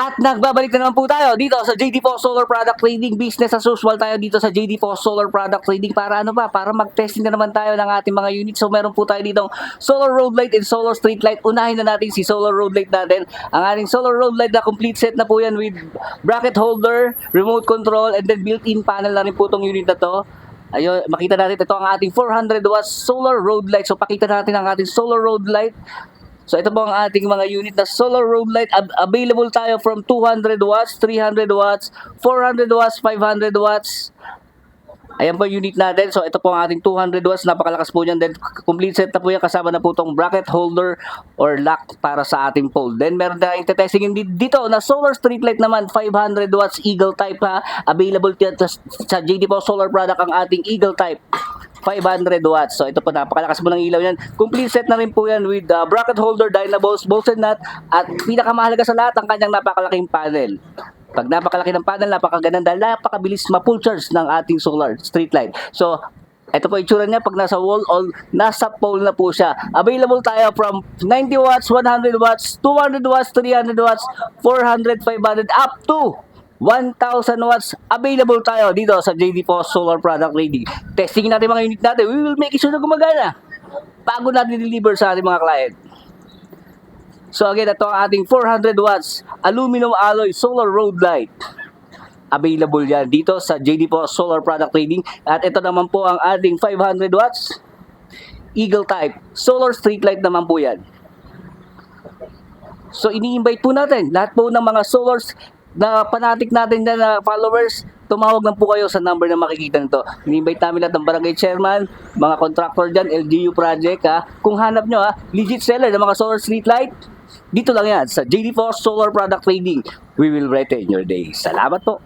At nagbabalik na naman po tayo dito sa JD Po Solar Product Trading. Business as usual tayo dito sa JD Po Solar Product Trading. Para ano ba? Para mag-testing na naman tayo ng ating mga units. So meron po tayo dito solar road light and solar street light. Unahin na natin si solar road light natin. Ang ating solar road light na complete set na po yan with bracket holder, remote control, and then built-in panel na rin po itong unit na to. Ayun, makita natin ito ang ating 400 watts solar road light. So pakita natin ang ating solar road light. So ito po ang ating mga unit na solar road light. Available tayo from 200 watts, 300 watts, 400 watts, 500 watts. Ayan po yung unit natin. So ito po ang ating 200 watts. Napakalakas po yan. Then complete set na po yan. Kasama na po itong bracket holder or lock para sa ating pole. Then meron tayong testing dito na solar street light naman. 500 watts Eagle type ha. Available sa JD Po Solar Product ang ating Eagle type. 500 watts. So ito po, napakalakas po ng ilaw yan. Complete set na rin po yan with bracket holder, dynabolts, bolted nut, at pinakamahalaga sa lahat, ang kanyang napakalaking panel. Pag napakalaki ng panel, napakaganda dahil napakabilis ma-full charge ng ating solar street light. So ito po itsura niya pag nasa wall or nasa pole na po siya. Available tayo from 90 watts, 100 watts, 200 watts, 300 watts, 400, 500, up to 1,000 watts. Available tayo dito sa JD Po Solar Product Trading. Testing natin mga unit natin. We will make sure na gumagana bago natin deliver sa ating mga client. So again, ito ang ating 400 watts aluminum alloy solar road light. Available yan dito sa JD Po Solar Product Trading. At ito naman po ang ating 500 watts Eagle type solar street light naman po yan. So ini-invite po natin lahat po ng mga solars na fanatic natin na followers, tumawag lang po kayo sa number na makikita nito. Ini-invite namin lahat ng barangay chairman, mga contractor dyan, LGU project ha. Kung hanap nyo ha, legit seller ng mga solar street light, dito lang yan sa JD Po Solar Product Trading. We will brighten your day. Salamat po.